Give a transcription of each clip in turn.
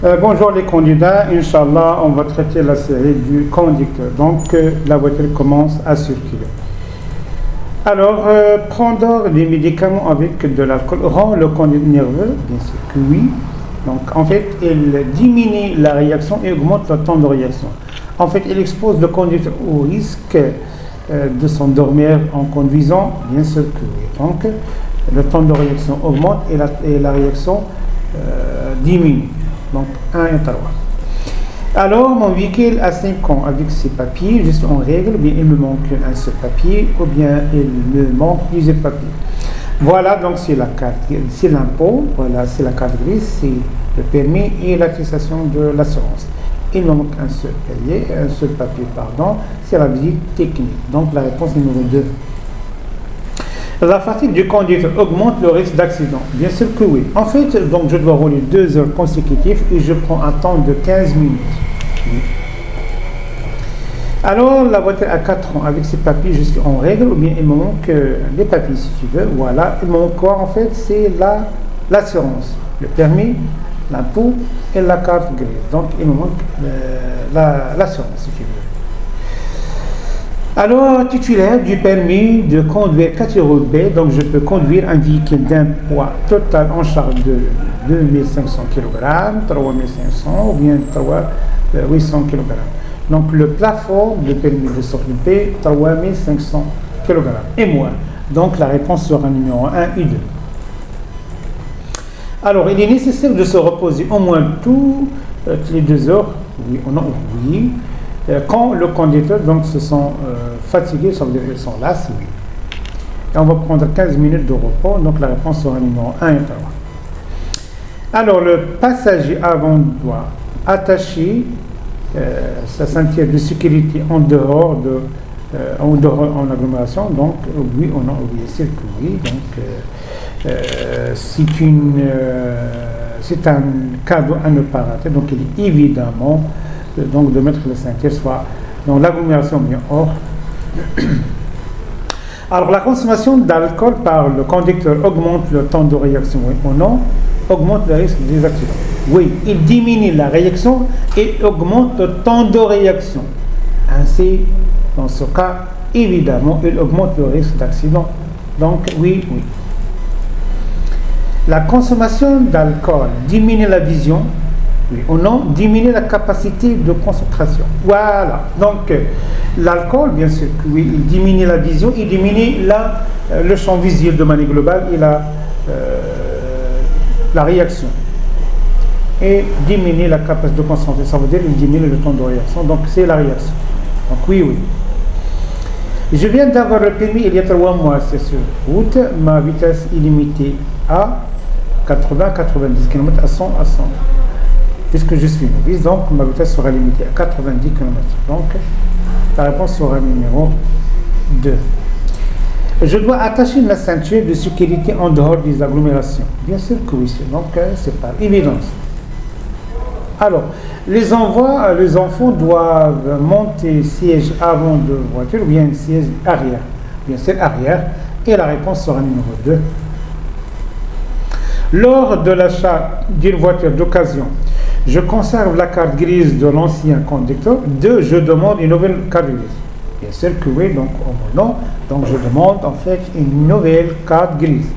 Bonjour les candidats, Inch'Allah, on va traiter la série du conducteur. Donc, la voiture commence à circuler. Alors, prendre des médicaments avec de l'alcool rend le conducteur nerveux, bien sûr que oui. Donc, en fait, il diminue la réaction et augmente le temps de réaction. En fait, il expose le conducteur au risque de s'endormir en conduisant, bien sûr que oui. Donc, le temps de réaction augmente et la réaction diminue. Donc 1 et 3. Alors, mon véhicule a 5 ans avec ses papiers, juste en règle, ou bien il me manque un seul papier, ou bien il me manque plusieurs papiers. Voilà, donc c'est la carte, c'est l'impôt, voilà, c'est la carte grise, c'est le permis et l'attestation de l'assurance. Il me manque un seul papier, c'est la visite technique. Donc la réponse numéro 2. La fatigue du conducteur augmente le risque d'accident. Bien sûr que oui. En fait, donc je dois rouler 2 heures consécutives et je prends un temps de 15 minutes. Oui. Alors, la voiture a 4 ans avec ses papiers, je suis en règle, ou bien il me manque les papiers si tu veux. Voilà, il me manque quoi en fait? C'est l'assurance, le permis, l'impôt et la carte grise. Donc, il me manque l'assurance si tu veux. Alors, titulaire du permis de conduire catégorie B, donc je peux conduire un véhicule d'un poids total en charge de 2500 kg, 3500 ou bien 800 kg. Donc le plafond de permis de sortie B, 3500 kg et moins. Donc la réponse sera numéro 1 et 2. Alors, il est nécessaire de se reposer au moins toutes les 2 heures, oui ou non, oui. Quand le conducteur donc se sent fatigué, ça veut dire qu'ils sont là, c'est oui. Et on va prendre 15 minutes de repos, donc la réponse sera numéro 1 et 3. Alors, le passager avant doit attacher sa ceinture de sécurité en dehors en agglomération, donc oui ou non, oui, c'est que oui. Donc, c'est un cadeau à ne pas rater, donc il est évidemment donc de mettre le ceinture soit dans l'agglomération bien hors. Alors la consommation d'alcool par le conducteur augmente le temps de réaction, oui ou non, augmente le risque des accidents. Oui, il diminue la réaction et augmente le temps de réaction. Ainsi, dans ce cas, évidemment, il augmente le risque d'accident. Donc oui. La consommation d'alcool diminue la vision, oui ou non, diminuer la capacité de concentration. Voilà. Donc, l'alcool, bien sûr, oui, il diminue la vision, il diminue le champ visuel de manière globale et la réaction. Et diminue la capacité de concentration. Ça veut dire qu'il diminue le temps de réaction. Donc, c'est la réaction. Donc, oui. Je viens d'avoir le permis il y a 3 mois, c'est sur route. Ma vitesse est limitée à 80-90 km à 100 à 100. Puisque je suis novice, donc ma vitesse sera limitée à 90 km. Donc, la réponse sera numéro 2. Je dois attacher ma ceinture de sécurité en dehors des agglomérations. Bien sûr que oui, donc c'est par évidence. Alors, les enfants doivent monter siège avant de voiture ou bien siège arrière. Bien sûr, arrière. Et la réponse sera numéro 2. Lors de l'achat d'une voiture d'occasion, je conserve la carte grise de l'ancien conducteur. 2. Je demande une nouvelle carte grise. Bien sûr que oui, donc au moment, donc je demande en fait une nouvelle carte grise.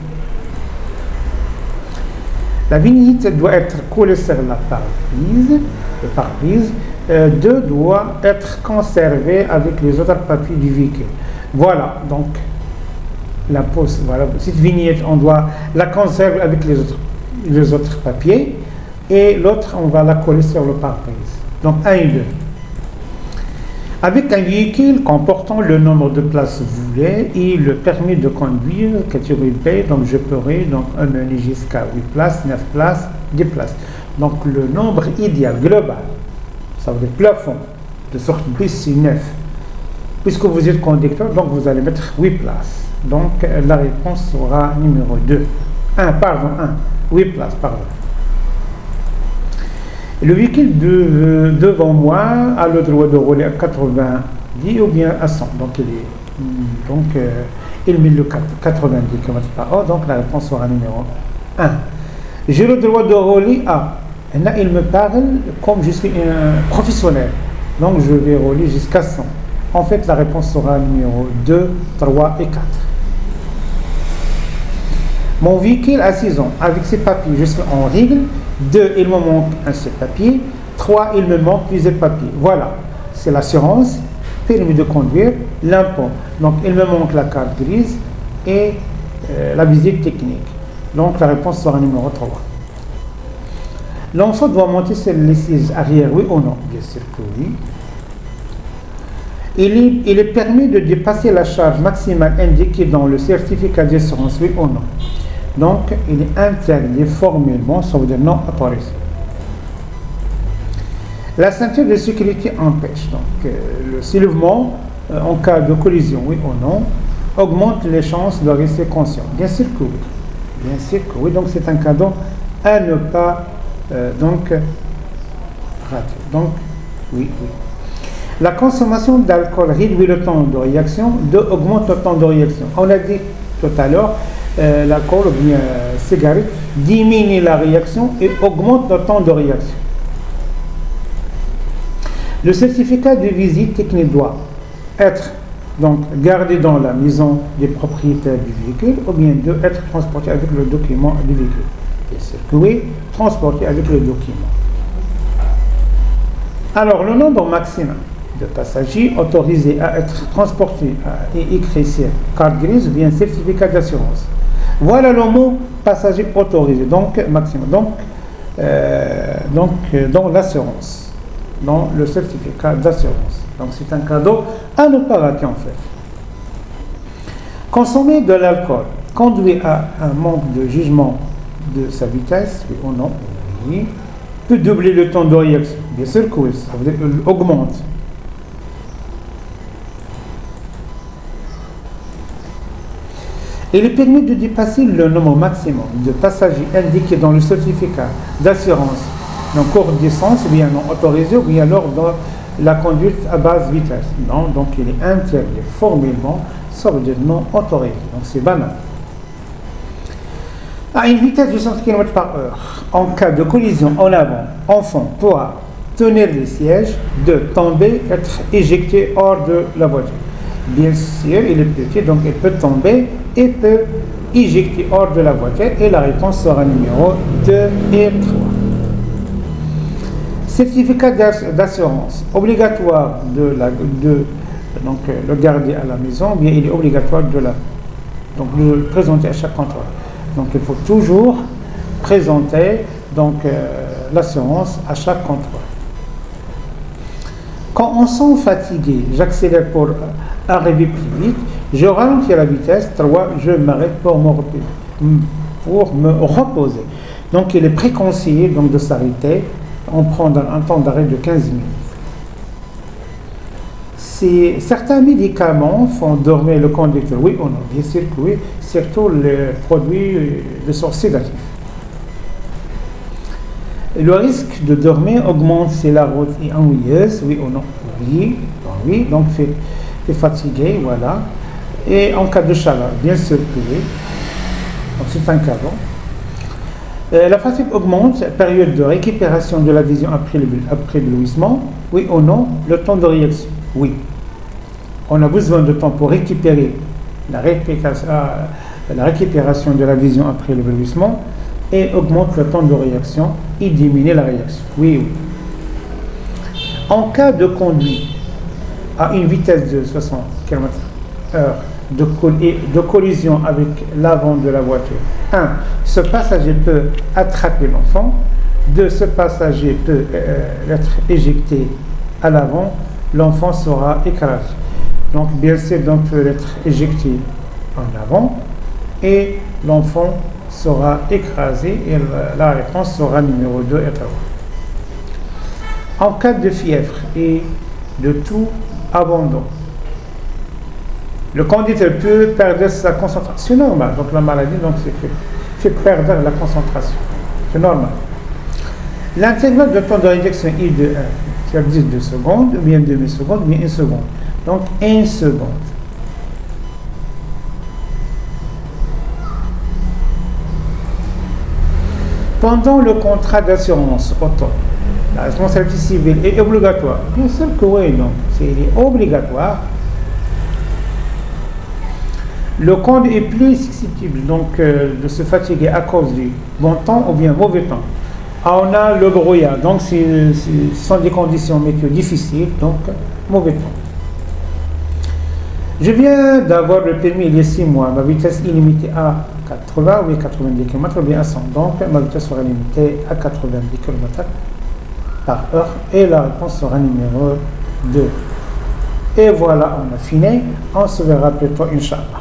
La vignette doit être collée sur la pare-brise. 2. Doit être conservée avec les autres papiers du véhicule. Voilà, donc la pose, voilà, cette vignette, on doit la conserver avec les autres papiers. Et l'autre, on va la coller sur le pare-brise. Donc 1 et 2. Avec un véhicule comportant le nombre de places voulées et le permis de conduire catégorie B, donc je pourrai emmener jusqu'à 8 places, 9 places, 10 places. Donc le nombre idéal global, ça veut dire plafond de sortie B, c'est 9. Puisque vous êtes conducteur, donc vous allez mettre 8 places. Donc la réponse sera numéro 2. 1. 8 places, pardon. Le véhicule devant moi a le droit de rouler à 90 ou bien à 100. Donc, il met le 90 km/h. Donc, la réponse sera numéro 1. J'ai le droit de rouler à Et là, il me parle comme je suis un professionnel. Donc, je vais rouler jusqu'à 100. En fait, la réponse sera numéro 2, 3 et 4. Mon véhicule a 6 ans. Avec ses papiers, je suis en règle. 2, il me manque un seul papier. 3, il me manque plusieurs papiers. Voilà. C'est l'assurance, permis de conduire, l'impôt. Donc, il me manque la carte grise et la visite technique. Donc, la réponse sera numéro 3. L'enfant doit monter sur les sièges arrière, oui ou non? Bien sûr que oui. Il est permis de dépasser la charge maximale indiquée dans le certificat d'assurance, oui ou non? Donc, il est interdit formellement, ça veut dire non autorisé. La ceinture de sécurité empêche. Donc, le soulèvement en cas de collision, oui ou non, augmente les chances de rester conscient. Bien sûr que oui. Bien sûr que oui. Donc, c'est un cadeau à ne pas rater. Donc, oui, oui. La consommation d'alcool réduit le temps de réaction, augmente le temps de réaction. On a dit tout à l'heure, l'alcool ou bien cigarette diminue la réaction et augmente le temps de réaction. Le certificat de visite technique doit être donc gardé dans la maison des propriétaires du véhicule ou bien être transporté avec le document du véhicule. Bien sûr que oui, transporté avec le document. Alors, le nombre maximal de passagers autorisés à être transportés et écrit sur carte grise ou bien certificat d'assurance. Voilà le mot passager autorisé, donc maximum. Donc dans l'assurance, dans le certificat d'assurance. Donc c'est un cadeau à ne pas rater en fait. Consommer de l'alcool conduit à un manque de jugement de sa vitesse, oui ou non? Oui. Peut doubler le temps de réaction. Bien sûr que oui, ça veut dire qu'il augmente. Il est permis de dépasser le nombre maximum de passagers indiqué dans le certificat d'assurance, donc cours d'essence, bien non autorisé, ou bien alors dans la conduite à basse vitesse. Non, donc il est interdit formellement, ça veut dire non autorisé. Donc c'est banal. À une vitesse de 100 km/h, en cas de collision en avant, enfant pourra tenir les sièges, de tomber, être éjecté hors de la voiture. Bien sûr, il est petit, donc il peut tomber et peut éjecter hors de la voiture. Et la réponse sera numéro 2 et 3. Certificat d'assurance, obligatoire de le garder à la maison, bien il est obligatoire de le présenter à chaque contrôle. Donc il faut toujours présenter l'assurance à chaque contrôle. Quand on sent fatigué, j'accélère pour arriver plus vite, je ralentis la vitesse, 3, je m'arrête pour me reposer. Donc il est préconseillé de s'arrêter en prendre un temps d'arrêt de 15 minutes. Certains médicaments font dormir le conducteur, oui ou non? Bien sûr que oui, surtout les produits de sorte sédatif. Le risque de dormir augmente si la route est ennuyeuse, oui ou non? Oui, oui, donc fait fatigué, voilà. Et en cas de chaleur, bien sûr que oui. Donc c'est un cadeau. La fatigue augmente, période de récupération de la vision après l'éblouissement, oui ou non? Le temps de réaction, oui. On a besoin de temps pour récupérer la récupération de la vision après l'éblouissement et augmente le temps de réaction et diminue la réaction. Oui, oui. En cas de conduite à une vitesse de 60 km/h de collision avec l'avant de la voiture, 1. Ce passager peut attraper l'enfant. 2. Ce passager peut être éjecté à l'avant. L'enfant sera écrasé. Donc, bien sûr, peut être éjecté en avant et l'enfant sera écrasé et la réponse sera numéro 2 et 3. En cas de fièvre et de tout abandon, le conducteur peut perdre sa concentration. C'est normal, donc la maladie fait perdre la concentration. C'est normal. L'intégrale de temps de réaction est de 1, c'est-à-dire 2 secondes, ou bien demi-seconde, ou bien 1 seconde. Donc 1 seconde. Pendant le contrat d'assurance auto, la responsabilité civile est obligatoire. Bien sûr que oui, non, c'est obligatoire. Le compte est plus susceptible donc de se fatiguer à cause du bon temps ou bien mauvais temps. On a le brouillard, donc ce sont des conditions météo difficiles, donc mauvais temps. Je viens d'avoir le permis il y a 6 mois, ma vitesse est limitée à 80 ou 90 km ou bien à 100, donc ma vitesse sera limitée à 90 km par heure et la réponse sera numéro 2. Et voilà, on a fini, on se verra plus tôt, Inch'Allah.